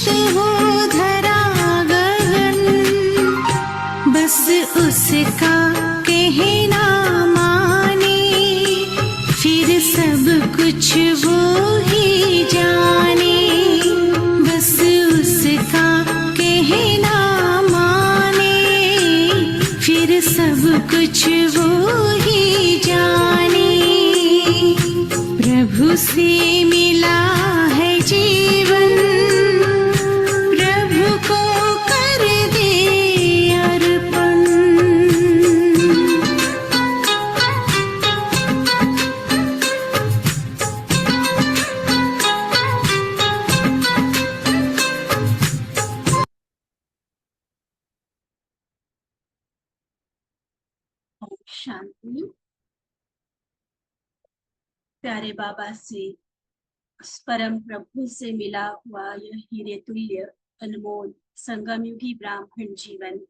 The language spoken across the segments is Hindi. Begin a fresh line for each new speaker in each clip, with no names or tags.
हो धरा गगन, बस उसका कहना माने, फिर सब कुछ वो ही जाने। बस उसका कहना माने, फिर सब कुछ वो ही जाने। प्रभु से मिला है जीवन, प्रभु को कर दे अर्पण।
शांति। प्यारे बाबा से, परम प्रभु से मिला हुआ यह हीरे तुल्य अनमोल संगम युगी ब्राह्मण जीवन,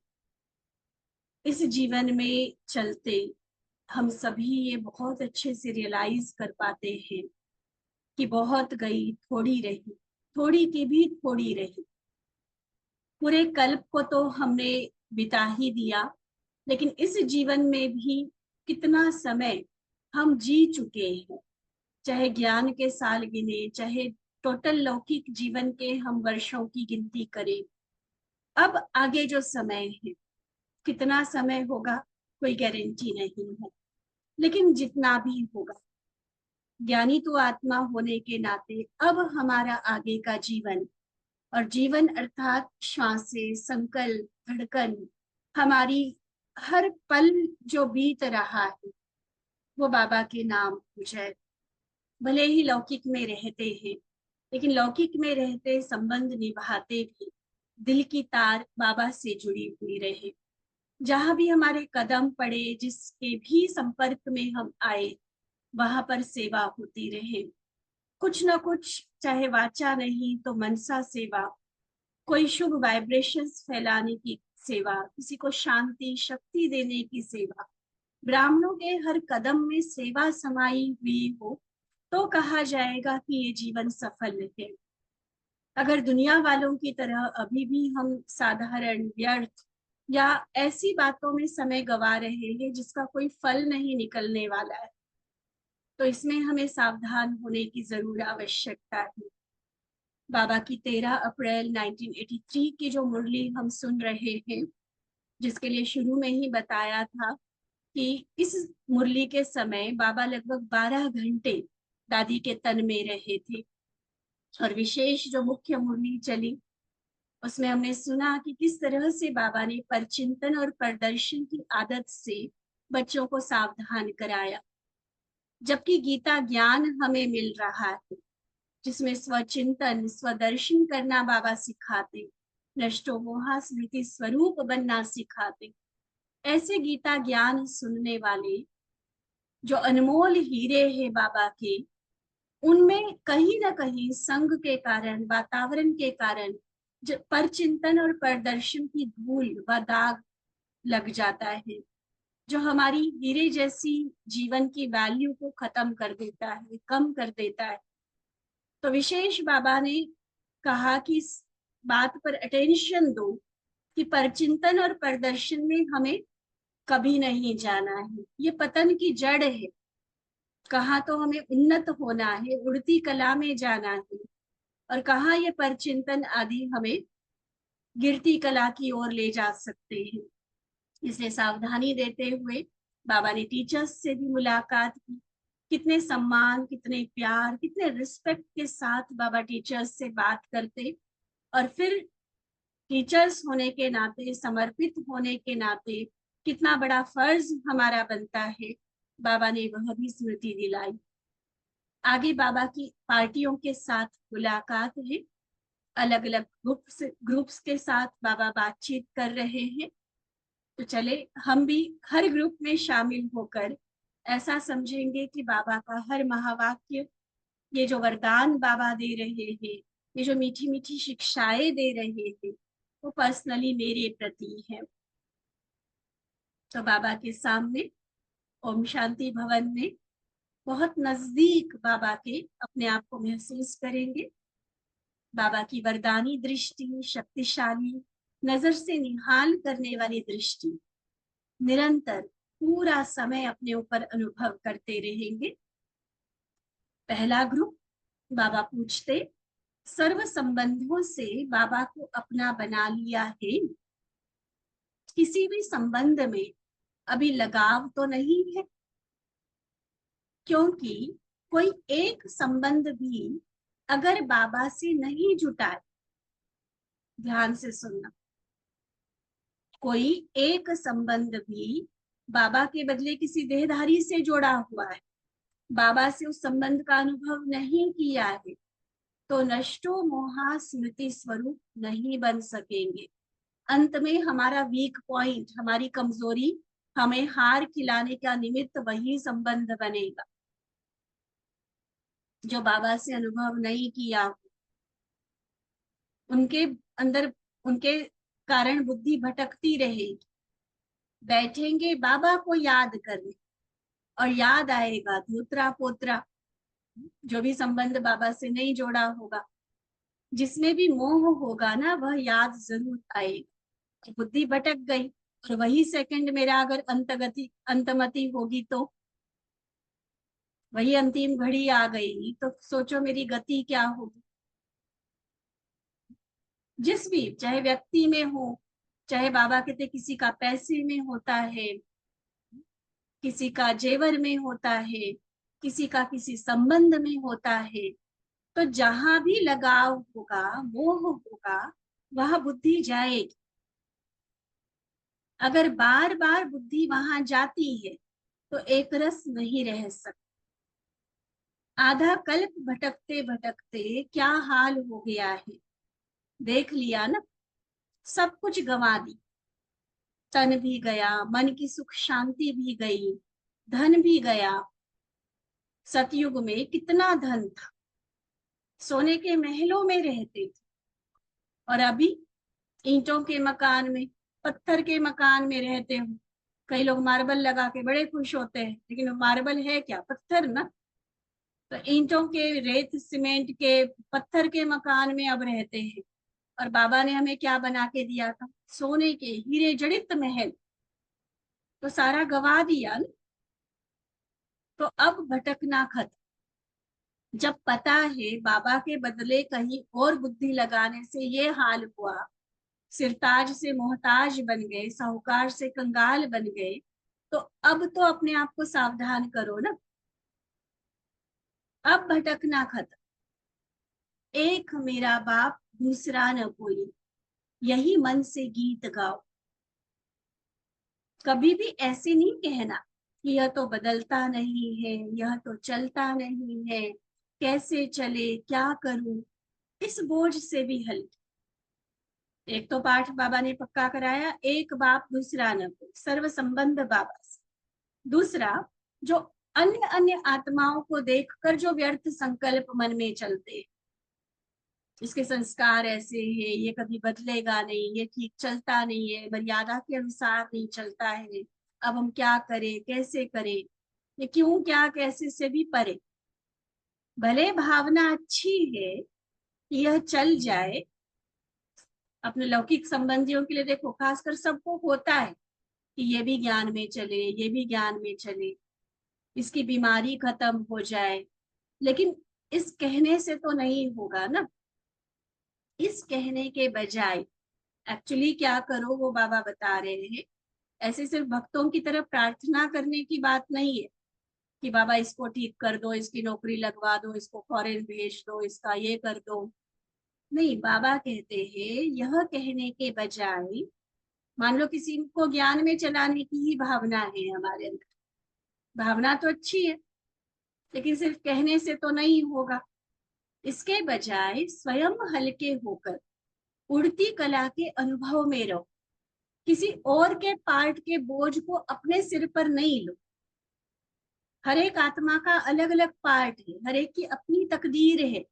इस जीवन में चलते हम सभी ये बहुत अच्छे से रियलाइज कर पाते हैं कि बहुत गई थोड़ी रही, थोड़ी की भी थोड़ी रही। पूरे कल्प को तो हमने बिता ही दिया, लेकिन इस जीवन में भी कितना समय हम जी चुके हैं। चाहे ज्ञान के साल गिने, चाहे टोटल लौकिक जीवन के हम वर्षों की गिनती करें, अब आगे जो समय है, कितना समय होगा कोई गारंटी नहीं है। लेकिन जितना भी होगा, ज्ञानी तो आत्मा होने के नाते अब हमारा आगे का जीवन, और जीवन अर्थात श्वासें, संकल्प, धड़कन, हमारी हर पल जो बीत रहा है वो बाबा के नाम हो जाए। भले ही लौकिक में रहते हैं, लेकिन लौकिक में रहते संबंध निभाते भी दिल की तार बाबा से जुड़ी हुई रहे। जहां भी हमारे कदम पड़े, जिसके भी संपर्क में हम आए, वहां पर सेवा होती रहे। कुछ ना कुछ, चाहे वाचा नहीं तो मनसा सेवा, कोई शुभ वाइब्रेशंस फैलाने की सेवा, किसी को शांति शक्ति देने की सेवा, ब्राह्मणों के हर कदम में सेवा समाई हुई हो तो कहा जाएगा कि ये जीवन सफल है। अगर दुनिया वालों की तरह अभी भी हम साधारण, व्यर्थ या ऐसी बातों में समय गवा रहे हैं जिसका कोई फल नहीं निकलने वाला है, तो इसमें हमें सावधान होने की जरूर आवश्यकता है। बाबा की 13 अप्रैल 1983 की जो मुरली हम सुन रहे हैं, जिसके लिए शुरू में ही बताया था कि इस मुरली के समय बाबा लगभग 12 घंटे दादी के तन में रहे थे। और विशेष जो मुख्य मुरली चली, उसमें हमने सुना कि किस तरह से बाबा ने परचिंतन और प्रदर्शन की आदत से बच्चों को सावधान कराया। जबकि गीता ज्ञान हमें मिल रहा है, जिसमें स्वचिंतन, स्वदर्शन करना बाबा सिखाते, नष्टो मोहा स्मृति स्वरूप बनना सिखाते। ऐसे गीता ज्ञान सुनने वाले जो अनमोल हीरे हैं बाबा के, उनमें कहीं ना कहीं संग के कारण, वातावरण के कारण पर चिंतन और प्रदर्शन की धूल व दाग लग जाता है, जो हमारी हीरे जैसी जीवन की वैल्यू को खत्म कर देता है, कम कर देता है। तो विशेष बाबा ने कहा कि इस बात पर अटेंशन दो कि परचिंतन और प्रदर्शन में हमें कभी नहीं जाना है। ये पतन की जड़ है। कहाँ तो हमें उन्नत होना है, उड़ती कला में जाना है, और कहाँ ये परचिंतन आदि हमें गिरती कला की ओर ले जा सकते हैं। इसलिए सावधानी देते हुए बाबा ने टीचर्स से भी मुलाकात की। कितने सम्मान, कितने प्यार, कितने रिस्पेक्ट के साथ बाबा टीचर्स से बात करते, और फिर टीचर्स होने के नाते, समर्पित होने के नाते कितना बड़ा फर्ज हमारा बनता है, बाबा ने वह भी स्मृति दिलाई। आगे बाबा की पार्टियों के साथ मुलाकात है, अलग अलग ग्रुप्स के साथ बाबा बातचीत कर रहे हैं। तो चले हम भी हर ग्रुप में शामिल होकर ऐसा समझेंगे कि बाबा का हर महावाक्य, ये जो वरदान बाबा दे रहे हैं, ये जो मीठी मीठी शिक्षाएं दे रहे हैं, वो पर्सनली मेरे प्रति है। तो बाबा के सामने ओम शांति भवन में बहुत नजदीक बाबा के अपने आप को महसूस करेंगे। बाबा की वरदानी दृष्टि, शक्तिशाली, नजर से निहाल करने वाली दृष्टि निरंतर पूरा समय अपने ऊपर अनुभव करते रहेंगे। पहला ग्रुप, बाबा पूछते, सर्व संबंधों से बाबा को अपना बना लिया है? किसी भी संबंध में अभी लगाव तो नहीं है? क्योंकि कोई एक संबंध भी अगर बाबा से नहीं जुटा है, ध्यान से सुनना, कोई एक संबंध भी बाबा के बदले किसी देहधारी से जोड़ा हुआ है, बाबा से उस संबंध का अनुभव नहीं किया है, तो नष्टो मोहा स्मृति स्वरूप नहीं बन सकेंगे। अंत में हमारा वीक पॉइंट, हमारी कमजोरी, हमें हार खिलाने का निमित्त वही संबंध बनेगा जो बाबा से अनुभव नहीं किया। उनके अंदर, उनके कारण बुद्धि भटकती रहेगी। बैठेंगे बाबा को याद करने और याद आएगा धोत्रा पोत्रा, जो भी संबंध बाबा से नहीं जोड़ा होगा, जिसमें भी मोह होगा ना, वह याद जरूर आएगा। बुद्धि भटक गई और वही सेकंड मेरा अगर अंतमति होगी, तो वही अंतिम घड़ी आ गई, तो सोचो मेरी गति क्या होगी। जिस भी, चाहे व्यक्ति में हो, चाहे बाबा कहते किसी का पैसे में होता है, किसी का जेवर में होता है, किसी का किसी संबंध में होता है, तो जहां भी लगाव होगा, मोह होगा, वह बुद्धि जाएगी। अगर बार बार बुद्धि वहां जाती है तो एक रस नहीं रह सकता। आधा कल्प भटकते भटकते क्या हाल हो गया है, देख लिया ना, सब कुछ गंवा दी। तन भी गया, मन की सुख शांति भी गई, धन भी गया। सतयुग में कितना धन था, सोने के महलों में रहते थे, और अभी ईंटों के मकान में, पत्थर के मकान में रहते हो। कई लोग मार्बल लगा के बड़े खुश होते हैं, लेकिन मार्बल है क्या? पत्थर ना। तो ईंटों के, रेत सीमेंट के, पत्थर के मकान में अब रहते हैं। और बाबा ने हमें क्या बना के दिया था? सोने के हीरे जड़ित महल। तो सारा गवा दिया ना। तो अब भटकना खत्म। जब पता है बाबा के बदले कहीं और बुद्धि लगाने से ये हाल हुआ, सिरताज से मोहताज बन गए, साहूकार से कंगाल बन गए, तो अब तो अपने आप को सावधान करो ना। अब भटकना खत्म। एक मेरा बाप दूसरा न कोई, यही मन से गीत गाओ। कभी भी ऐसे नहीं कहना कि यह तो बदलता नहीं है, यह तो चलता नहीं है, कैसे चले, क्या करूं। इस बोझ से भी हल्के। एक तो पाठ बाबा ने पक्का कराया, एक बाप दूसरा न कोई, सर्व संबंध बाबा से। दूसरा, जो अन्य अन्य आत्माओं को देखकर जो व्यर्थ संकल्प मन में चलते, इसके संस्कार ऐसे हैं, ये कभी बदलेगा नहीं, ये ठीक चलता नहीं है, मर्यादा के अनुसार नहीं चलता है, अब हम क्या करें, कैसे करें, ये क्यों क्या कैसे से भी परे। भले भावना अच्छी है कि यह चल जाए, अपने लौकिक संबंधियों के लिए देखो, खासकर सबको होता है कि ये भी ज्ञान में चले, ये भी ज्ञान में चले, इसकी बीमारी खत्म हो जाए। लेकिन इस कहने से तो नहीं होगा ना। इस कहने के बजाय एक्चुअली क्या करो, वो बाबा बता रहे हैं। ऐसे सिर्फ भक्तों की तरफ प्रार्थना करने की बात नहीं है कि बाबा इसको ठीक कर दो, इसकी नौकरी लगवा दो, इसको फॉरेन भेज दो, इसका ये कर दो। नहीं, बाबा कहते हैं यह कहने के बजाय, मान लो किसी को ज्ञान में चलाने की ही भावना है हमारे अंदर, भावना तो अच्छी है, लेकिन सिर्फ कहने से तो नहीं होगा। इसके बजाय स्वयं हल्के होकर उड़ती कला के अनुभव में रहो। किसी और के पार्ट के बोझ को अपने सिर पर नहीं लो। हर एक आत्मा का अलग अलग पार्ट है, हर एक की अपनी तकदीर है,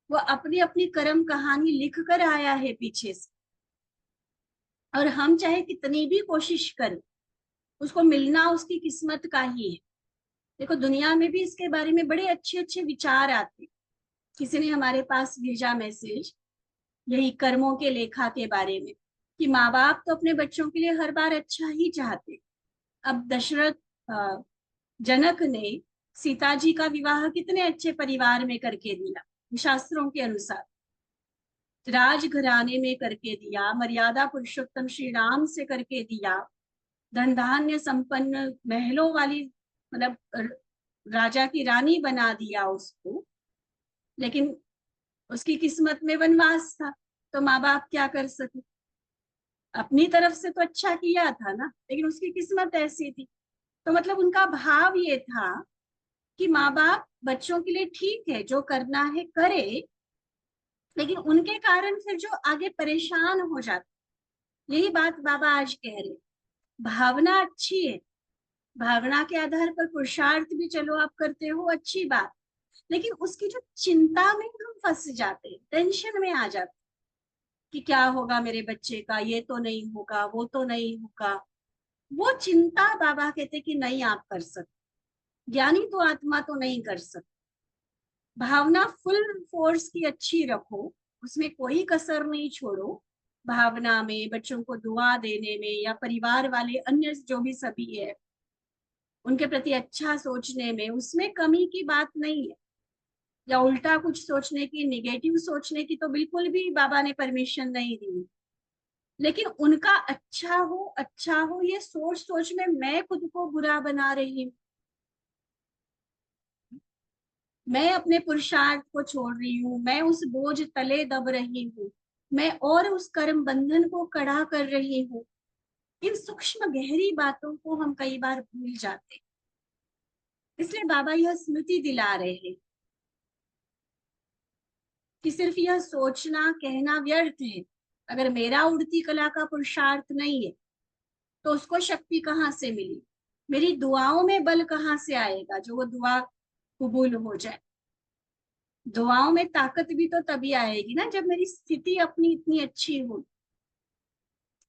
वो अपनी अपनी कर्म कहानी लिख कर आया है पीछे से। और हम चाहे कितनी भी कोशिश करें, उसको मिलना उसकी किस्मत का ही है। देखो, दुनिया में भी इसके बारे में बड़े अच्छे अच्छे विचार आते। किसी ने हमारे पास भेजा मैसेज यही कर्मों के लेखा के बारे में, कि माँ बाप तो अपने बच्चों के लिए हर बार अच्छा ही चाहते। अब दशरथ जनक ने सीता जी का विवाह कितने अच्छे परिवार में करके दिया, शास्त्रों के अनुसार राजघराने में करके दिया, मर्यादा पुरुषोत्तम श्री राम से करके दिया, धन धान्य संपन्न महलों वाली, मतलब राजा की रानी बना दिया उसको। लेकिन उसकी किस्मत में वनवास था, तो माँ बाप क्या कर सके, अपनी तरफ से तो अच्छा किया था ना, लेकिन उसकी किस्मत ऐसी थी। तो मतलब उनका भाव ये था कि माँ बाप बच्चों के लिए ठीक है, जो करना है करे, लेकिन उनके कारण फिर जो आगे परेशान हो जाते। यही बात बाबा आज कह रहे, भावना अच्छी है, भावना के आधार पर पुरुषार्थ भी चलो आप करते हो, अच्छी बात, लेकिन उसकी जो चिंता में हम फंस जाते हैं, टेंशन में आ जाते कि क्या होगा मेरे बच्चे का, ये तो नहीं होगा, वो तो नहीं होगा। वो चिंता बाबा कहते कि नहीं आप कर सकते, ज्ञानी तो आत्मा तो नहीं कर सकते। भावना फुल फोर्स की अच्छी रखो, उसमें कोई कसर नहीं छोड़ो, भावना में, बच्चों को दुआ देने में, या परिवार वाले अन्य जो भी सभी है उनके प्रति अच्छा सोचने में, उसमें कमी की बात नहीं है। या उल्टा कुछ सोचने की, निगेटिव सोचने की तो बिल्कुल भी बाबा ने परमिशन नहीं दी। लेकिन उनका अच्छा हो ये सोच सोच में मैं खुद को बुरा बना रही हूँ, मैं अपने पुरुषार्थ को छोड़ रही हूँ, मैं उस बोझ तले दब रही हूँ, मैं और उस कर्म बंधन को कड़ा कर रही हूँ। इन सूक्ष्म गहरी बातों को हम कई बार भूल जाते, इसलिए बाबा यह स्मृति दिला रहे हैं कि सिर्फ यह सोचना कहना व्यर्थ है। अगर मेरा उड़ती कला का पुरुषार्थ नहीं है तो उसको शक्ति कहाँ से मिली, मेरी दुआओं में बल कहाँ से आएगा जो वो दुआ कबूल हो जाए। दुआओं में ताकत भी तो तभी आएगी ना जब मेरी स्थिति अपनी इतनी अच्छी हो।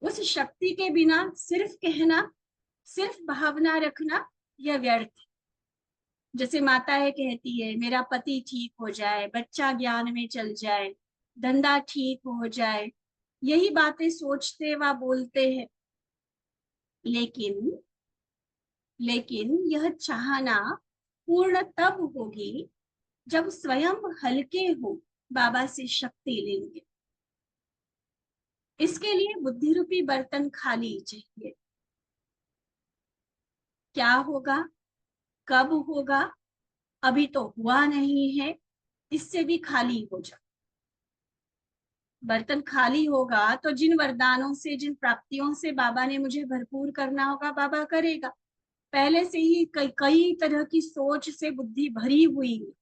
उस शक्ति के बिना सिर्फ कहना, सिर्फ भावना रखना, यह व्यर्थ है। जैसे माता है कहती है मेरा पति ठीक हो जाए, बच्चा ज्ञान में चल जाए, धंधा ठीक हो जाए, यही बातें सोचते व बोलते हैं। लेकिन लेकिन यह चाहना पूर्ण तब होगी जब स्वयं हल्के हो बाबा से शक्ति लेंगे। इसके लिए बुद्धि रूपी बर्तन खाली चाहिए। क्या होगा, कब होगा, अभी तो हुआ नहीं है, इससे भी खाली हो जाओ। बर्तन खाली होगा तो जिन वरदानों से, जिन प्राप्तियों से बाबा ने मुझे भरपूर करना होगा, बाबा करेगा। पहले से ही कई तरह की सोच से बुद्धि भरी हुई है,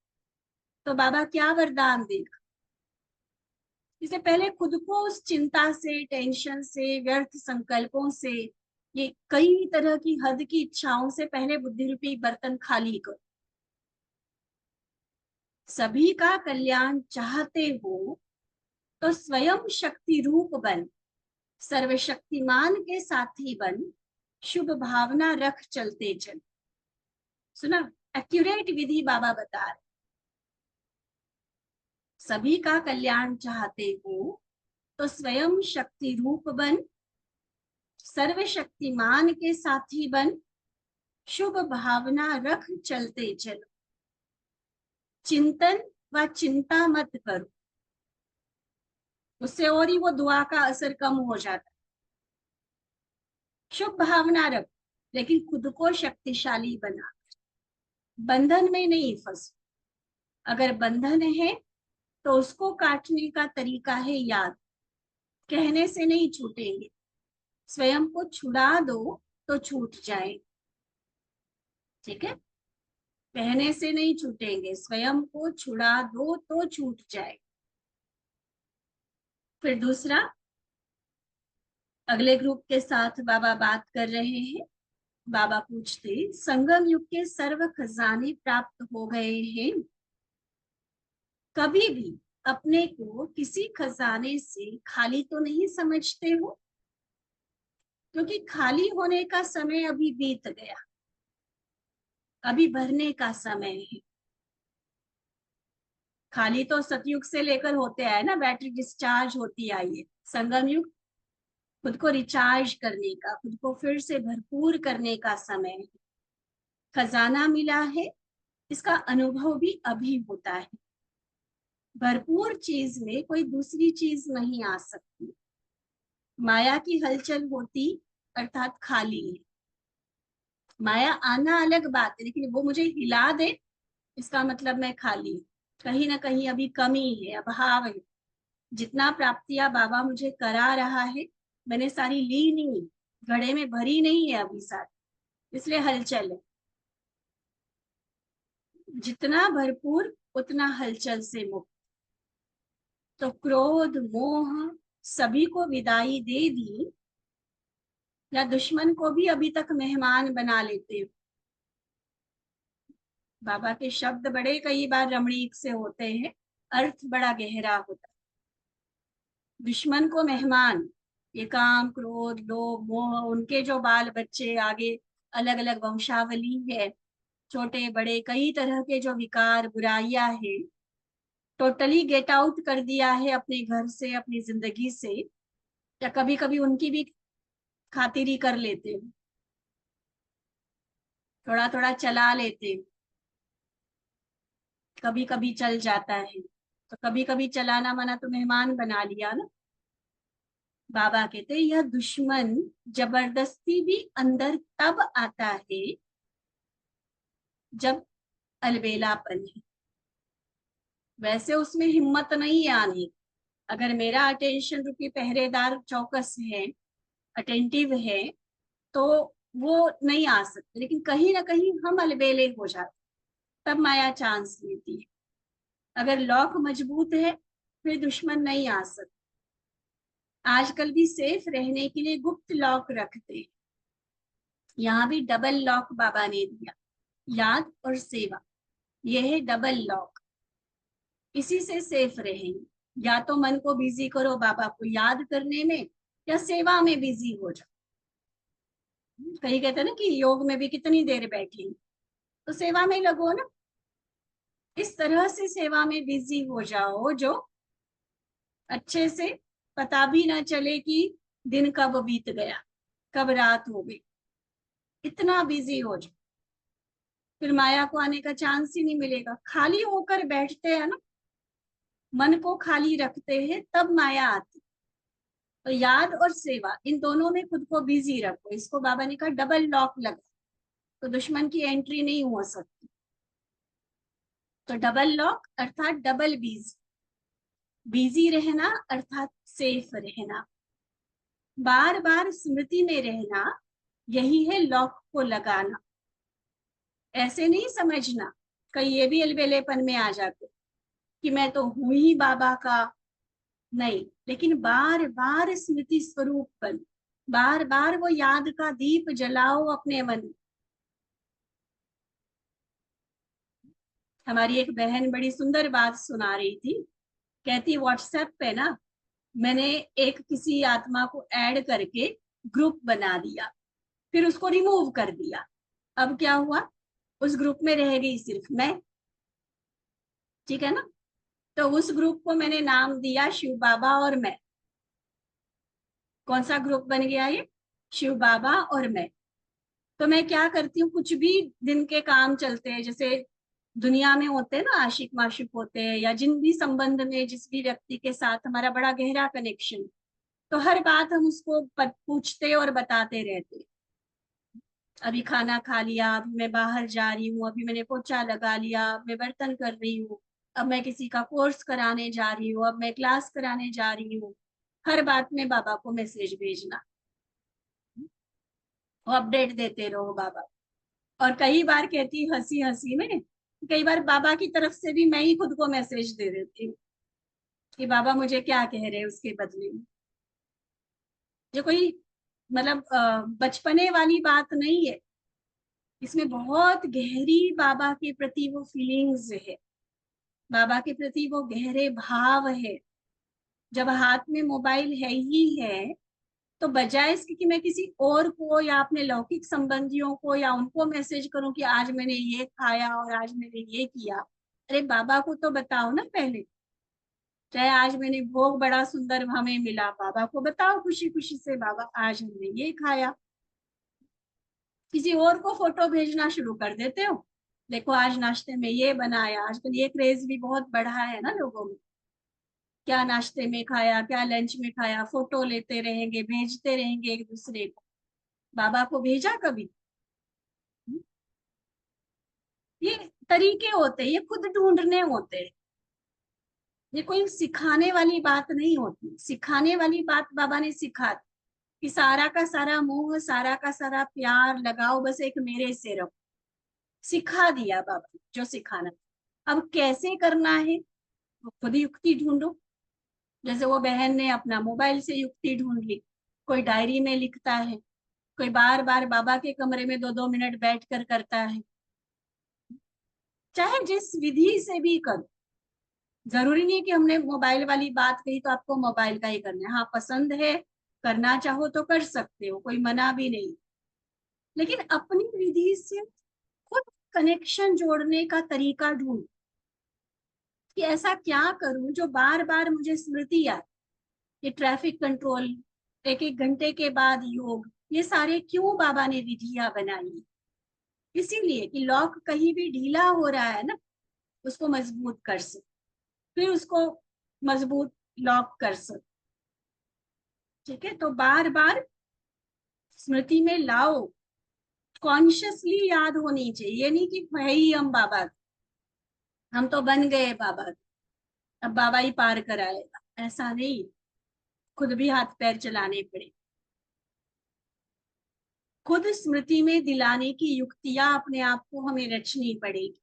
तो बाबा क्या वरदान देगा। इससे पहले खुद को उस चिंता से, टेंशन से, व्यर्थ संकल्पों से, ये कई तरह की हद की इच्छाओं से पहले बुद्धि रूपी बर्तन खाली करो। सभी का कल्याण चाहते हो तो स्वयं शक्ति रूप बन, सर्वशक्तिमान के साथी बन, शुभ भावना रख चलते चल। सुना, एक्यूरेट विधि बाबा बता रहे। सभी का कल्याण चाहते हो तो स्वयं शक्ति रूप बन, सर्वशक्तिमान के साथी बन, शुभ भावना रख चलते चलो। चिंतन व चिंता मत करो, उससे और ही वो दुआ का असर कम हो जाता है। शुभ भावना रख, लेकिन खुद को शक्तिशाली बना, बंधन में नहीं फंसो। अगर बंधन है तो उसको काटने का तरीका है याद, कहने से नहीं छूटेंगे। स्वयं को छुड़ा दो तो छूट जाए, ठीक है, कहने से नहीं छूटेंगे, स्वयं को छुड़ा दो तो छूट जाए। फिर दूसरा, अगले ग्रुप के साथ बाबा बात कर रहे हैं। बाबा पूछते, संगम युग के सर्व खजाने प्राप्त हो गए हैं, कभी भी अपने को किसी खजाने से खाली तो नहीं समझते हो, क्योंकि खाली होने का समय अभी बीत गया, अभी भरने का समय है। खाली तो सतयुग से लेकर होते आए ना, बैटरी डिस्चार्ज होती आई है। संगम युग खुद को रिचार्ज करने का, खुद को फिर से भरपूर करने का समय है। खजाना मिला है, इसका अनुभव भी अभी होता है। भरपूर चीज में कोई दूसरी चीज नहीं आ सकती। माया की हलचल होती अर्थात खाली है। माया आना अलग बात है, लेकिन वो मुझे हिला दे इसका मतलब मैं खाली हूँ। कहीं ना कहीं अभी कमी है, अभाव है। जितना प्राप्तियां बाबा मुझे करा रहा है, मैंने सारी ली नहीं, घड़े में भरी नहीं है अभी सारी, इसलिए हलचल है। जितना भरपूर उतना हलचल से मुक्त। तो क्रोध मोह सभी को विदाई दे दी, या दुश्मन को भी अभी तक मेहमान बना लेते हो। बाबा के शब्द बड़े कई बार रमणीक से होते हैं, अर्थ बड़ा गहरा होता है। दुश्मन को मेहमान, ये काम क्रोध लोभ मोह, उनके जो बाल बच्चे आगे अलग अलग वंशावली है, छोटे बड़े कई तरह के जो विकार बुराइयां हैं, टोटली गेट आउट कर दिया है अपने घर से, अपनी जिंदगी से। या कभी कभी उनकी भी खातिरी कर लेते हो, थोड़ा थोड़ा चला लेते हो, कभी कभी चल जाता है। तो कभी कभी चलाना मना तो मेहमान बना लिया ना। बाबा कहते यह दुश्मन जबरदस्ती भी अंदर तब आता है जब अलबेलापन है। वैसे उसमें हिम्मत नहीं है आने की। अगर मेरा अटेंशन रूपी पहरेदार चौकस है, अटेंटिव है, तो वो नहीं आ सकते। लेकिन कहीं ना कहीं हम अलबेले हो जाते, तब माया चांस लेती है। अगर लॉक मजबूत है फिर दुश्मन नहीं आ सकता। आजकल भी सेफ रहने के लिए गुप्त लॉक रखते हैं। यहाँ भी डबल लॉक बाबा ने दिया, याद और सेवा। यह है डबल लॉक। इसी से सेफ रहेंगे। या तो मन को बिजी करो बाबा को याद करने में, या सेवा में बिजी हो जाओ। कहीं कहते हैं ना कि योग में भी कितनी देर बैठेंगे, तो सेवा में लगो ना। इस तरह से सेवा में बिजी हो जाओ जो अच्छे से पता भी ना चले कि दिन कब बीत गया, कब रात हो गई। इतना बिजी हो जाओ, फिर माया को आने का चांस ही नहीं मिलेगा। खाली होकर बैठते हैं ना, मन को खाली रखते हैं, तब माया आती। तो याद और सेवा, इन दोनों में खुद को बिजी रखो। इसको बाबा ने कहा डबल लॉक लगा, तो दुश्मन की एंट्री नहीं हो सकती। तो डबल लॉक अर्थात डबल बिजी। बिजी रहना अर्थात सेफ रहना, बार बार स्मृति में रहना, यही है लॉक को लगाना। ऐसे नहीं समझना, कई ये भी अलबेलेपन में आ जाते कि मैं तो हूं ही बाबा का। नहीं, लेकिन बार बार स्मृति स्वरूप बन, बार बार वो याद का दीप जलाओ अपने मन में। हमारी एक बहन बड़ी सुंदर बात सुना रही थी। कहती व्हाट्सएप पे ना मैंने एक किसी आत्मा को ऐड करके ग्रुप बना दिया, फिर उसको रिमूव कर दिया। अब क्या हुआ, उस ग्रुप में रह गई सिर्फ मैं। ठीक है ना। तो उस ग्रुप को मैंने नाम दिया शिव बाबा और मैं। कौन सा ग्रुप बन गया ये, शिव बाबा और मैं। तो मैं क्या करती हूँ, कुछ भी दिन के काम चलते हैं, जैसे दुनिया में होते हैं ना आशिक माशिक होते हैं, या जिन भी संबंध में जिस भी व्यक्ति के साथ हमारा बड़ा गहरा कनेक्शन, तो हर बात हम उसको पूछते और बताते रहते। अभी खाना खा लिया, अभी मैं बाहर जा रही हूँ, अभी मैंने पोछा लगा लिया, अब मैं बर्तन कर रही हूँ, अब मैं किसी का कोर्स कराने जा रही हूँ, अब मैं क्लास कराने जा रही हूँ। हर बात में बाबा को मैसेज भेजना, वो अपडेट देते रहो बाबा। और कई बार कहती हंसी हंसी में, कई बार बाबा की तरफ से भी मैं ही खुद को मैसेज दे देती हूँ कि बाबा मुझे क्या कह रहे हैं उसके बदले में। जो कोई मतलब बचपने वाली बात नहीं है, इसमें बहुत गहरी बाबा के प्रति वो फीलिंग्स है, बाबा के प्रति वो गहरे भाव है। जब हाथ में मोबाइल है ही है, तो बजाय इसके कि मैं किसी और को या अपने लौकिक संबंधियों को या उनको मैसेज करूं कि आज मैंने ये खाया और आज मैंने ये किया, अरे बाबा को तो बताओ ना पहले, चाहे आज मैंने भोग बड़ा सुंदर हमें मिला, बाबा को बताओ खुशी खुशी से, बाबा आज हमने ये खाया। किसी और को फोटो भेजना शुरू कर देते हो, देखो आज नाश्ते में ये बनाया। आजकल ये क्रेज भी बहुत बढ़ा है ना लोगों में, क्या नाश्ते में खाया, क्या लंच में खाया, फोटो लेते रहेंगे, भेजते रहेंगे एक दूसरे को। बाबा को भेजा कभी? ये तरीके होते हैं, ये खुद ढूंढने होते हैं। ये कोई सिखाने वाली बात नहीं होती। सिखाने वाली बात बाबा ने सिखा दी कि सारा का सारा मोह, सारा का सारा प्यार लगाओ, बस एक मेरे से रहो। सिखा दिया बाबा ने जो सिखाना। अब कैसे करना है वो खुद युक्ति ढूंढो। जैसे वो बहन ने अपना मोबाइल से युक्ति ढूंढ ली, कोई डायरी में लिखता है, कोई बार बार बाबा के कमरे में 2-2 मिनट बैठ कर करता है। चाहे जिस विधि से भी करो, जरूरी नहीं कि हमने मोबाइल वाली बात कही तो आपको मोबाइल का ही करना है। हाँ, पसंद है, करना चाहो तो कर सकते हो, कोई मना भी नहीं। लेकिन अपनी विधि से खुद कनेक्शन जोड़ने का तरीका ढूंढ कि ऐसा क्या करूं जो बार बार मुझे स्मृति आए। ये ट्रैफिक कंट्रोल, 1-1 घंटे के बाद योग, ये सारे क्यों बाबा ने विधियां बनाई? इसीलिए कि लॉक कहीं भी ढीला हो रहा है ना, उसको मजबूत कर सके, फिर उसको मजबूत लॉक कर सके। ठीक है, तो बार बार स्मृति में लाओ, कॉन्शियसली याद होनी चाहिए। ये नहीं कि है ही हम बाबा, हम तो बन गए बाबा, अब बाबा ही पार कराएगा, ऐसा नहीं। खुद भी हाथ पैर चलाने पड़े, खुद स्मृति में दिलाने की युक्तियां अपने आप को हमें रचनी पड़ेगी।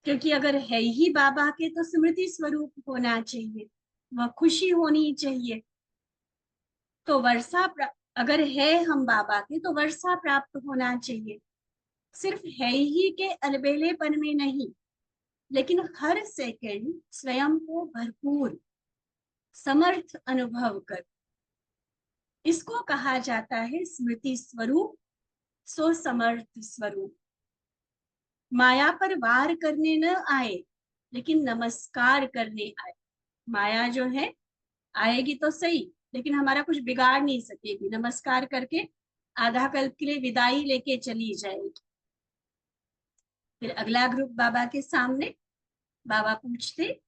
क्योंकि अगर है ही बाबा के तो स्मृति स्वरूप होना चाहिए, वह खुशी होनी चाहिए। तो अगर है हम बाबा के तो वर्षा प्राप्त होना चाहिए। सिर्फ है ही के अलबेलेपन में नहीं, लेकिन हर सेकंड स्वयं को भरपूर समर्थ अनुभव कर। इसको कहा जाता है स्मृति स्वरूप, सो समर्थ स्वरूप। माया पर वार करने न आए, लेकिन नमस्कार करने आए। माया जो है आएगी तो सही, लेकिन हमारा कुछ बिगाड़ नहीं सकेगी। नमस्कार करके आधा कल्प के लिए विदाई लेके चली जाएगी। फिर अगला ग्रुप बाबा के सामने, बाबा पूछते,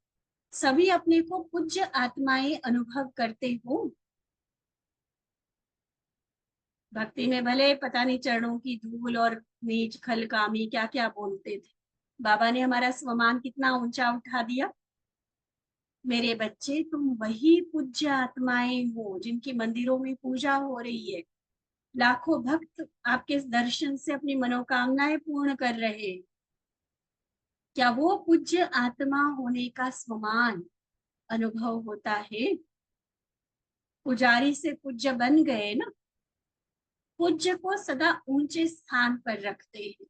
सभी अपने को पूज्य आत्माएं अनुभव करते हो? भक्ति में भले पता नहीं चरणों की धूल और नीच खल कामी क्या क्या बोलते थे, बाबा ने हमारा स्वमान कितना ऊंचा उठा दिया। मेरे बच्चे, तुम वही पूज्य आत्माएं हो जिनकी मंदिरों में पूजा हो रही है। लाखों भक्त आपके दर्शन से अपनी मनोकामनाएं पूर्ण कर रहे हैं। क्या वो पूज्य आत्मा होने का स्वमान अनुभव होता है? पुजारी से पूज्य बन गए ना, पूज्य को सदा ऊंचे स्थान पर रखते हैं।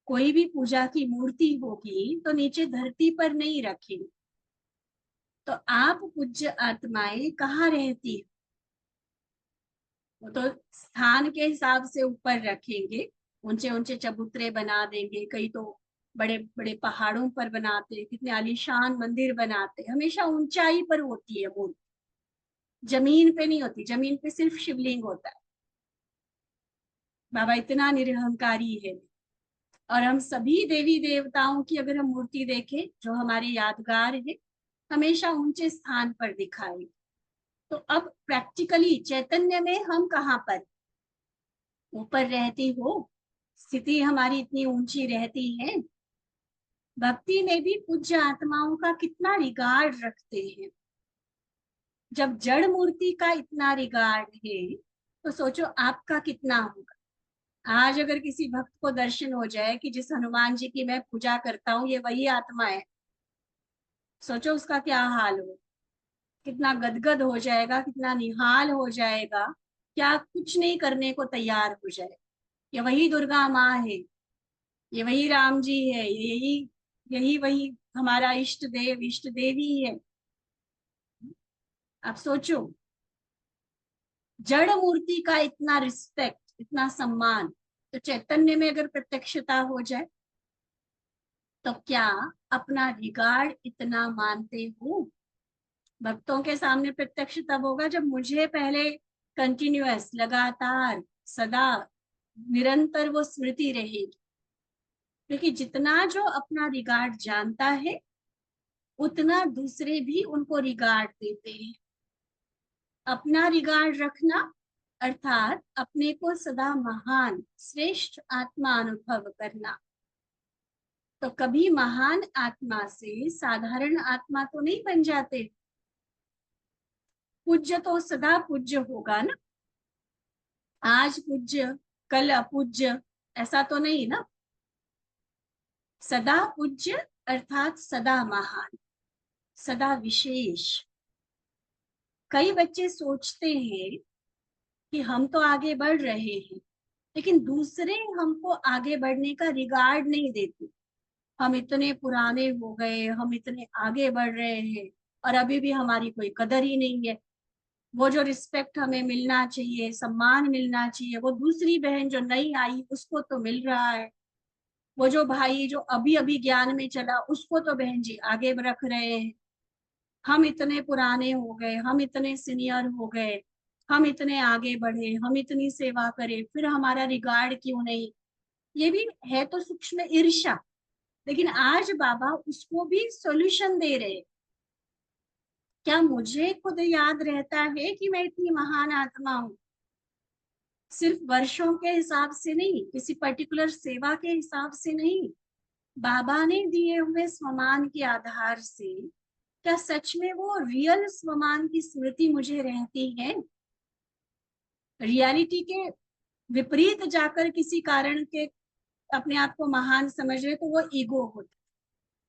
कोई भी पूजा की मूर्ति होगी तो नीचे धरती पर नहीं रखेंगे। तो आप पूज्य आत्माएं कहाँ रहती है? वो तो स्थान के हिसाब से ऊपर रखेंगे, ऊंचे ऊंचे चबूतरे बना देंगे, कई तो बड़े बड़े पहाड़ों पर बनाते, कितने आलीशान मंदिर बनाते। हमेशा ऊंचाई पर होती है मूर्ति, जमीन पे नहीं होती। जमीन पे सिर्फ शिवलिंग होता है। बाबा इतना निरहंकारी है। और हम सभी देवी देवताओं की अगर हम मूर्ति देखें जो हमारे यादगार है, हमेशा ऊंचे स्थान पर दिखाई। तो अब प्रैक्टिकली चैतन्य में हम कहाँ पर ऊपर रहती हो? स्थिति हमारी इतनी ऊंची रहती है। भक्ति में भी पूज्य आत्माओं का कितना रिगार्ड रखते हैं। जब जड़ मूर्ति का इतना रिगार्ड है तो सोचो आपका कितना होगा। आज अगर किसी भक्त को दर्शन हो जाए कि जिस हनुमान जी की मैं पूजा करता हूँ ये वही आत्मा है, सोचो उसका क्या हाल हो। कितना गदगद हो जाएगा, कितना निहाल हो जाएगा, क्या कुछ नहीं करने को तैयार हो जाए। ये वही दुर्गा माँ है, ये वही राम जी है, यही यही वही हमारा इष्ट देव इष्ट देवी है। आप सोचो, जड़ मूर्ति का इतना रिस्पेक्ट, इतना सम्मान, तो चैतन्य में अगर प्रत्यक्षता हो जाए तो क्या अपना रिगार्ड इतना मानते हो? भक्तों के सामने प्रत्यक्ष तब होगा जब मुझे पहले कंटिन्यूअस, लगातार, सदा, निरंतर वो स्मृति रहेगी। क्योंकि जितना जो अपना रिगार्ड जानता है उतना दूसरे भी उनको रिगार्ड देते हैं। अपना रिगार्ड रखना अर्थात अपने को सदा महान, श्रेष्ठ आत्मा अनुभव करना। तो कभी महान आत्मा से साधारण आत्मा तो नहीं बन जाते। पूज्य तो सदा पूज्य होगा ना। आज पूज्य कल अपूज्य ऐसा तो नहीं ना। सदा पूज्य अर्थात सदा महान, सदा विशेष। कई बच्चे सोचते हैं कि हम तो आगे बढ़ रहे हैं लेकिन दूसरे हमको आगे बढ़ने का रिगार्ड नहीं देते। हम इतने पुराने हो गए, हम इतने आगे बढ़ रहे हैं और अभी भी हमारी कोई कदर ही नहीं है। वो जो रिस्पेक्ट हमें मिलना चाहिए, सम्मान मिलना चाहिए, वो दूसरी बहन जो नई आई उसको तो मिल रहा है। वो जो भाई जो अभी अभी ज्ञान में चला उसको तो बहन जी आगे रख रहे हैं। हम इतने पुराने हो गए, हम इतने सीनियर हो गए, हम इतने आगे बढ़े, हम इतनी सेवा करें, फिर हमारा रिगार्ड क्यों नहीं? ये भी है तो सूक्ष्म ईर्ष्या। लेकिन आज बाबा उसको भी सॉल्यूशन दे रहे। क्या मुझे खुद याद रहता है कि मैं इतनी महान आत्मा हूँ? सिर्फ वर्षों के हिसाब से नहीं, किसी पर्टिकुलर सेवा के हिसाब से नहीं, बाबा ने दिए हुए स्वमान के आधार से क्या सच में वो रियल स्वमान की स्मृति मुझे रहती है? रियलिटी के विपरीत जाकर किसी कारण के अपने आप को महान समझ रहे तो वो ईगो होता है,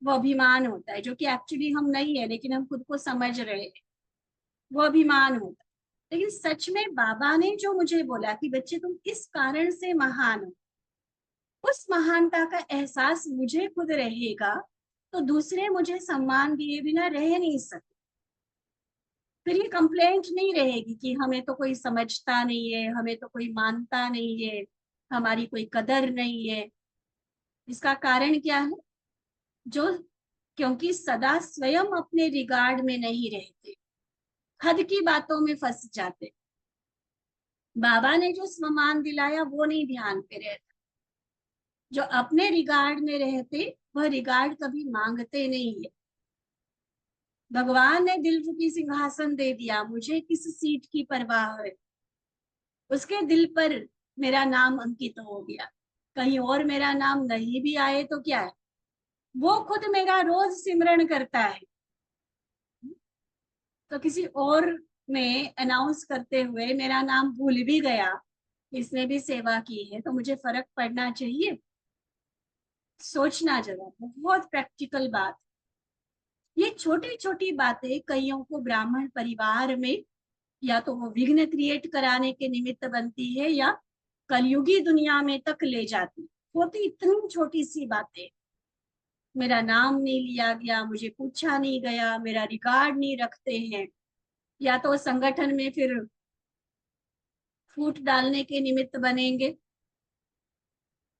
वो अभिमान होता है, जो कि एक्चुअली हम नहीं है लेकिन हम खुद को समझ रहे हैं, वो अभिमान होता है। लेकिन सच में बाबा ने जो मुझे बोला कि बच्चे तुम इस कारण से महान हो, उस महानता का एहसास मुझे खुद रहेगा तो दूसरे मुझे सम्मान दिए बिना रह नहीं सकते। फिर ये कंप्लेंट नहीं रहेगी कि हमें तो कोई समझता नहीं है, हमें तो कोई मानता नहीं है, हमारी कोई कदर नहीं है। इसका कारण क्या है? जो क्योंकि सदा स्वयं अपने रिगार्ड में नहीं रहते, हद की बातों में फंस जाते। बाबा ने जो सम्मान दिलाया वो नहीं ध्यान पे रहता। जो अपने रिगार्ड में रहते वह रिगार्ड कभी मांगते नहीं है। भगवान ने दिल रूपी सिंहासन दे दिया, मुझे किस सीट की परवाह है? उसके दिल पर मेरा नाम अंकित हो गया। कहीं और मेरा नाम नहीं भी आए तो क्या है, वो खुद मेरा रोज सिमरन करता है। तो किसी और में अनाउंस करते हुए मेरा नाम भूल भी गया, इसने भी सेवा की है तो मुझे फर्क पड़ना चाहिए? सोचना जरा, बहुत प्रैक्टिकल बात। ये छोटी छोटी बातें कईयों को ब्राह्मण परिवार में या तो वो विघ्न क्रिएट कराने के निमित्त बनती है या कलयुगी दुनिया में तक ले जाती। होती इतनी छोटी सी बातें, मेरा नाम नहीं लिया गया, मुझे पूछा नहीं गया, मेरा रिगार्ड नहीं रखते हैं, या तो संगठन में फिर फूट डालने के निमित्त बनेंगे,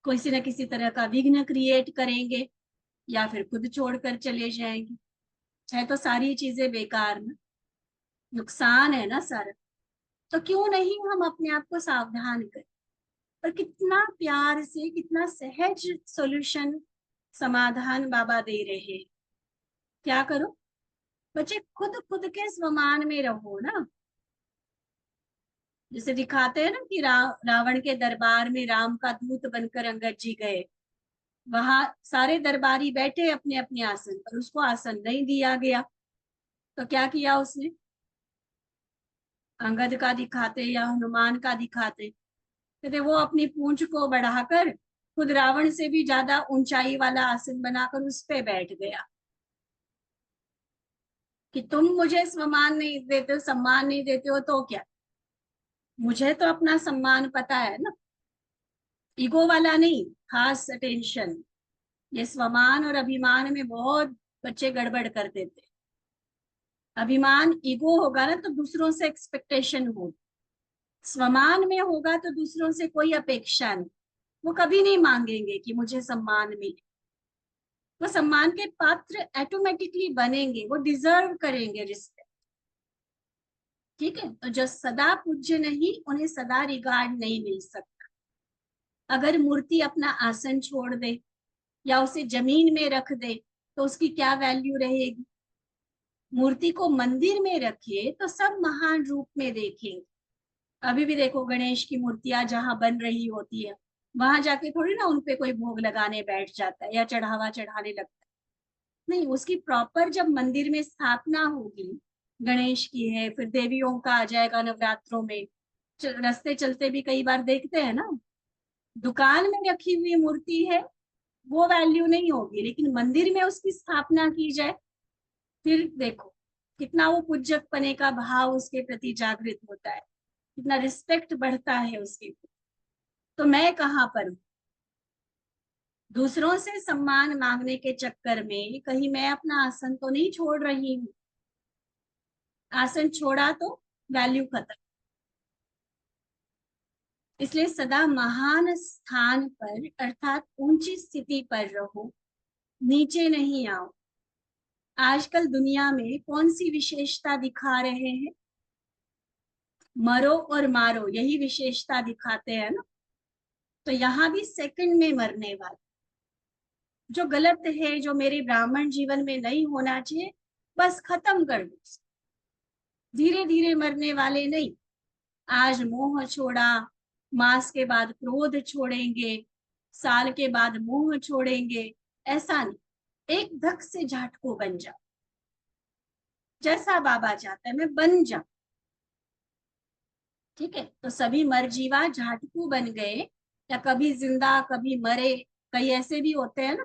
किसी न किसी तरह का विघ्न क्रिएट करेंगे, या फिर खुद छोड़कर चले जाएंगे। है तो सारी चीजें बेकार ना, नुकसान है ना सारा। तो क्यों नहीं हम अपने आप को सावधान करें? और कितना प्यार से, कितना सहज सॉल्यूशन, समाधान बाबा दे रहे हैं। क्या करो बच्चे, खुद खुद के स्वमान में रहो ना। जैसे दिखाते हैं ना कि रावण के दरबार में राम का दूत बनकर अंगद जी गए, वहां सारे दरबारी बैठे अपने अपने आसन पर, उसको आसन नहीं दिया गया। तो क्या किया उसने? अंगद का दिखाते या हनुमान का दिखाते, कहते वो अपनी पूंछ को बढ़ाकर खुद रावण से भी ज्यादा ऊंचाई वाला आसन बनाकर उस पे बैठ गया कि तुम मुझे सम्मान नहीं देते हो, सम्मान नहीं देते हो तो क्या, मुझे तो अपना सम्मान पता है ना। ईगो वाला नहीं, खास अटेंशन। ये स्वमान और अभिमान में बहुत बच्चे गड़बड़ कर देते। अभिमान ईगो होगा ना तो दूसरों से एक्सपेक्टेशन होगी, स्वमान में होगा तो दूसरों से कोई अपेक्षा नहीं। वो कभी नहीं मांगेंगे कि मुझे सम्मान मिले। वो सम्मान के पात्र ऑटोमेटिकली बनेंगे, वो डिजर्व करेंगे रिस्पेक्ट। ठीक है, तो जो सदा पूज्य नहीं, उन्हें सदा रिगार्ड नहीं मिल सकता। अगर मूर्ति अपना आसन छोड़ दे या उसे जमीन में रख दे तो उसकी क्या वैल्यू रहेगी? मूर्ति को मंदिर में रखिए तो सब महान रूप में देखेंगे। अभी भी देखो, गणेश की मूर्तियां जहां बन रही होती है, वहां जाके थोड़ी ना उनपे कोई भोग लगाने बैठ जाता है या चढ़ावा चढ़ाने लगता है। नहीं, उसकी प्रॉपर जब मंदिर में स्थापना होगी, गणेश की है, फिर देवियों का आ जाएगा नवरात्रों में। रास्ते चलते भी कई बार देखते हैं ना, दुकान में रखी हुई मूर्ति है, वो वैल्यू नहीं होगी, लेकिन मंदिर में उसकी स्थापना की जाए, फिर देखो कितना वो पूज्यक पने का भाव उसके प्रति जागृत होता है, कितना रिस्पेक्ट बढ़ता है उसके प्रति। तो मैं कहाँ पर हूँ? दूसरों से सम्मान मांगने के चक्कर में कहीं मैं अपना आसन तो नहीं छोड़ रही हूँ? आसन छोड़ा तो वैल्यू खत्म। इसलिए सदा महान स्थान पर अर्थात ऊंची स्थिति पर रहो, नीचे नहीं आओ। आजकल दुनिया में कौन सी विशेषता दिखा रहे हैं? मरो और मारो, यही विशेषता दिखाते हैं ना। तो यहाँ भी सेकंड में मरने वाले, जो गलत है, जो मेरे ब्राह्मण जीवन में नहीं होना चाहिए, बस खत्म कर दो। धीरे धीरे मरने वाले नहीं। आज मोह छोड़ा, मास के बाद क्रोध छोड़ेंगे, साल के बाद मोह छोड़ेंगे, ऐसा नहीं। एक धक से झाटको बन जाओ, जैसा बाबा चाहता है मैं बन जाऊं। ठीक है, तो सभी मरजीवा झाटकू बन गए, या कभी जिंदा कभी मरे। कई ऐसे भी होते हैं ना,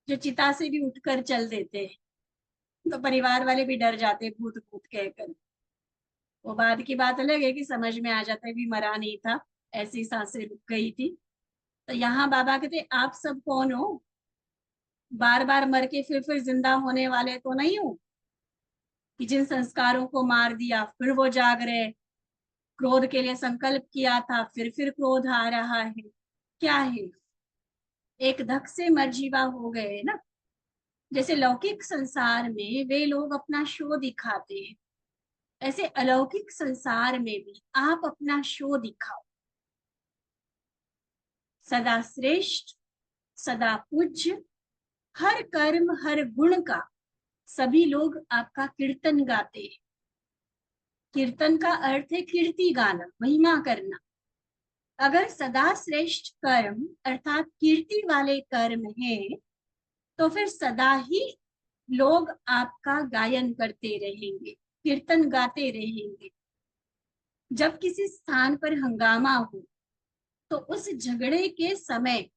जो चिता से भी उठकर चल देते हैं, तो परिवार वाले भी डर जाते भूत भूत कहकर। वो बाद की बात अलग है कि समझ में आ जाता है भी मरा नहीं था, ऐसी सांसें रुक गई थी। तो यहाँ बाबा कहते आप सब कौन हो? बार बार मर के फिर जिंदा होने वाले तो नहीं हो, कि जिन संस्कारों को मार दिया फिर वो जाग रहे, क्रोध के लिए संकल्प किया था फिर क्रोध आ रहा है। क्या है? एक धक से मरजीवा हो गए ना। जैसे लौकिक संसार में वे लोग अपना शो दिखाते हैं, ऐसे अलौकिक संसार में भी आप अपना शो दिखाओ। सदा श्रेष्ठ, सदा पूज्य, हर कर्म हर गुण का सभी लोग आपका कीर्तन गाते हैं। कीर्तन का अर्थ है कीर्ति गाना, महिमा करना। अगर सदा श्रेष्ठ कर्म अर्थात कीर्ति वाले कर्म हैं, तो फिर सदा ही लोग आपका गायन करते रहेंगे, कीर्तन गाते रहेंगे। जब किसी स्थान पर हंगामा हो, तो उस झगड़े के समय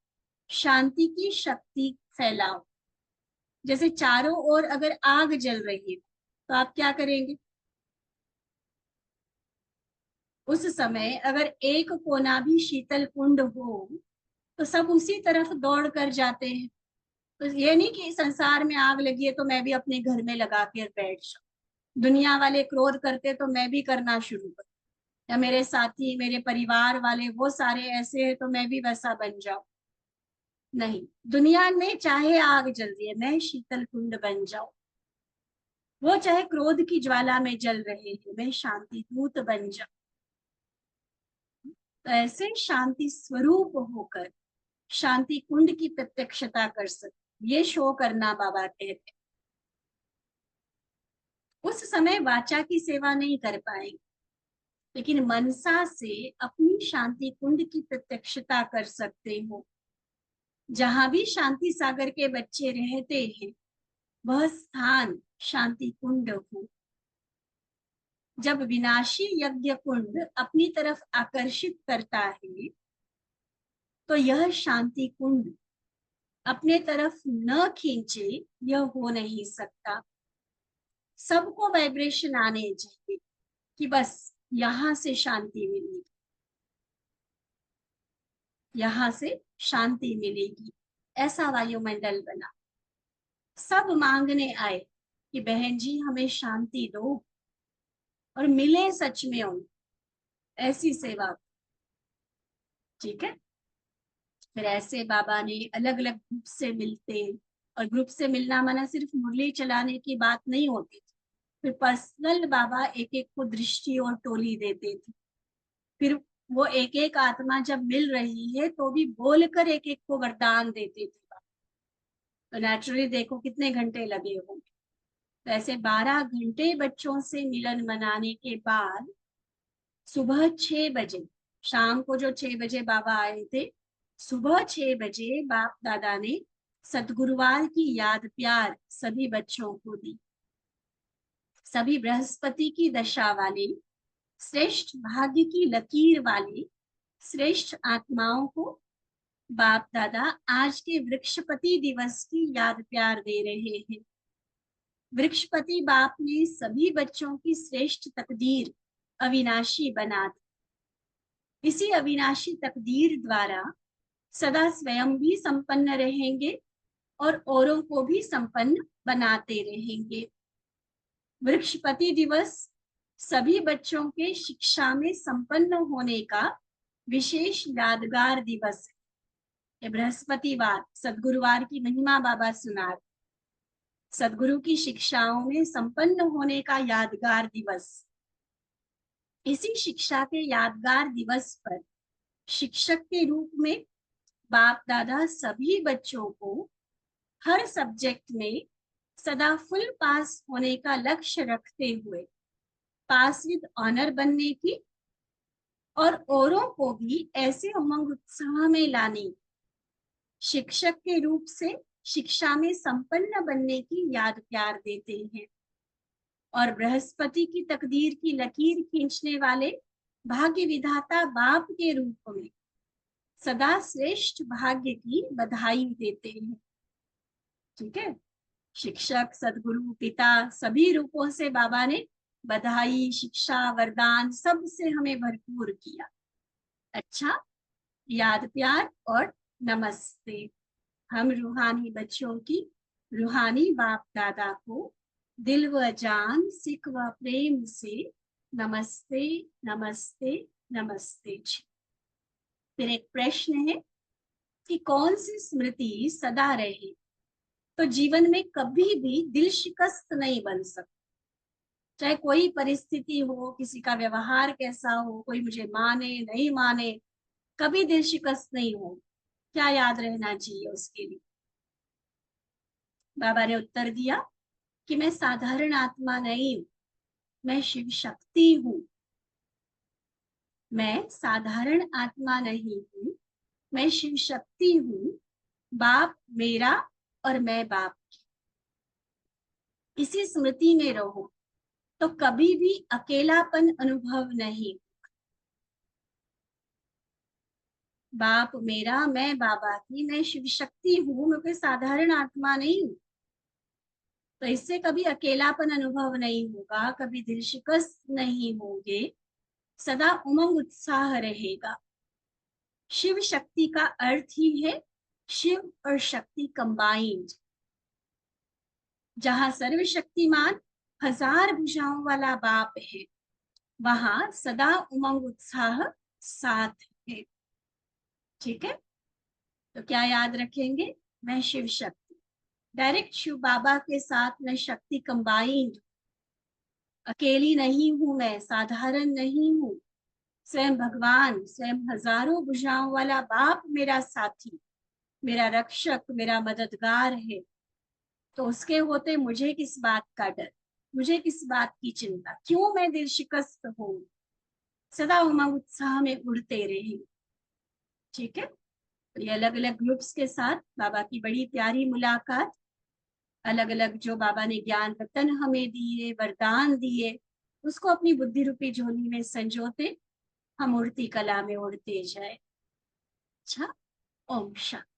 शांति की शक्ति फैलाओ। जैसे चारों ओर अगर आग जल रही है, तो आप क्या करेंगे? उस समय अगर एक कोना भी शीतल कुंड हो, तो सब उसी तरफ दौड़ कर जाते हैं। तो ये नहीं कि संसार में आग लगी है तो मैं भी अपने घर में लगा कर बैठ जाऊं, दुनिया वाले क्रोध करते तो मैं भी करना शुरू करूं, या मेरे साथी मेरे परिवार वाले वो सारे ऐसे हैं तो मैं भी वैसा बन जाऊं। नहीं, दुनिया में चाहे आग जल रही है, मैं शीतल कुंड बन जाऊं। वो चाहे क्रोध की ज्वाला में जल रहे हैं, मैं शांति दूत बन जाऊं। तो ऐसे शांति स्वरूप होकर शांति कुंड की प्रत्यक्षता कर सकते, ये शो करना बाबा कहते। उस समय वाचा की सेवा नहीं कर पाएंगे, लेकिन मनसा से अपनी शांति कुंड की प्रत्यक्षता कर सकते हो। जहां भी शांति सागर के बच्चे रहते हैं, वह स्थान शांति कुंड हो। जब विनाशी यज्ञ कुंड अपनी तरफ आकर्षित करता है, तो यह शांति कुंड अपने तरफ न खींचे, यह हो नहीं सकता। सबको वाइब्रेशन आने चाहिए कि बस यहां से शांति मिलेगी, यहां से शांति मिलेगी, ऐसा वायुमंडल बना। सब मांगने आए कि बहन जी हमें शांति दो, और मिले सच में उन ऐसी सेवा। ठीक है, फिर ऐसे बाबा ने अलग अलग रूप से मिलते और ग्रुप से मिलना माना सिर्फ मुरली चलाने की बात नहीं होती थी, फिर पर्सनल बाबा एक एक को दृष्टि और टोली देते थे। फिर वो एक एक आत्मा जब मिल रही है तो भी बोलकर एक एक को वरदान देते थे। तो नेचुरली देखो कितने घंटे लगे होंगे। तो ऐसे 12 घंटे बच्चों से मिलन मनाने के बाद सुबह 6 बजे, शाम को जो 6 बजे बाबा आए थे, सुबह 6 बजे बाप दादा ने सतगुरुवार की याद प्यार सभी बच्चों को दी। सभी बृहस्पति की दशा वाले, श्रेष्ठ भाग्य की लकीर वाले श्रेष्ठ आत्माओं को बाप दादा आज के वृक्षपति दिवस की याद प्यार दे रहे हैं। वृक्षपति बाप ने सभी बच्चों की श्रेष्ठ तकदीर अविनाशी बना दी। इसी अविनाशी तकदीर द्वारा सदा स्वयं भी संपन्न रहेंगे और औरों को भी संपन्न बनाते रहेंगे। वृक्षपति दिवस सभी बच्चों के शिक्षा में संपन्न होने का विशेष यादगार दिवस है। ये बृहस्पतिवार सदगुरुवार की महिमा बाबा सुना, सदगुरु की शिक्षाओं में संपन्न होने का यादगार दिवस। इसी शिक्षा के यादगार दिवस पर शिक्षक के रूप में बाप दादा सभी बच्चों को हर सब्जेक्ट में सदा फुल पास होने का लक्ष्य रखते हुए पास विद ऑनर बनने की और औरों को भी ऐसे उमंग उत्साह में लाने, शिक्षक के रूप से शिक्षा में संपन्न बनने की याद प्यार देते हैं। और बृहस्पति की तकदीर की लकीर खींचने वाले भाग्य विधाता बाप के रूप में सदा श्रेष्ठ भाग्य की बधाई देते हैं। ठीक है, शिक्षक सदगुरु पिता सभी रूपों से बाबा ने बधाई शिक्षा वरदान सब से हमें भरपूर किया। अच्छा, याद प्यार और नमस्ते। हम रूहानी बच्चों की रूहानी बाप दादा को दिल व जान सिक व प्रेम से नमस्ते नमस्ते नमस्ते जी। फिर एक प्रश्न है कि कौन सी स्मृति सदा रहे तो जीवन में कभी भी दिल शिकस्त नहीं बन सकता। चाहे कोई परिस्थिति हो, किसी का व्यवहार कैसा हो, कोई मुझे माने नहीं माने, कभी दिल शिकस्त नहीं हो। क्या याद रहना चाहिए उसके लिए? बाबा ने उत्तर दिया कि मैं साधारण आत्मा नहीं हूं, मैं शिव शक्ति हूं। मैं साधारण आत्मा नहीं हूं, मैं शिव शक्ति हूं। बाप मेरा और मैं बाप की। इसी स्मृति में रहो तो कभी भी अकेलापन अनुभव नहीं। बाप मेरा, मैं बाबा की, मैं शिव शक्ति हूं, मैं कोई साधारण आत्मा नहीं हूं। तो इससे कभी अकेलापन अनुभव नहीं होगा, कभी दिल शिकस्त नहीं होंगे, सदा उमंग उत्साह रहेगा। शिव शक्ति का अर्थ ही है शिव और शक्ति कंबाइंड। जहां सर्वशक्तिमान हजार भुजाओं वाला बाप है, वहां सदा उमंग उत्साह साथ है। ठीक है, तो क्या याद रखेंगे? मैं शिव शक्ति, डायरेक्ट शिव बाबा के साथ मैं शक्ति कंबाइंड, अकेली नहीं हूं, मैं साधारण नहीं हूं। स्वयं भगवान, स्वयं हजारों भुजाओं वाला बाप मेरा साथी, मेरा रक्षक, मेरा मददगार है। तो उसके होते मुझे किस बात का डर, मुझे किस बात की चिंता, क्यों मैं दिल शिकस्त हूं? सदा उमंग उत्साह में उड़ते रहे। ठीक है, तो ये अलग अलग ग्रुप्स के साथ बाबा की बड़ी प्यारी मुलाकात, अलग अलग जो बाबा ने ज्ञान रतन हमें दिए, वरदान दिए, उसको अपनी बुद्धि रूपी झोली में संजोते हम उड़ती कला में उड़ते जाए। अच्छा, ओम शांति।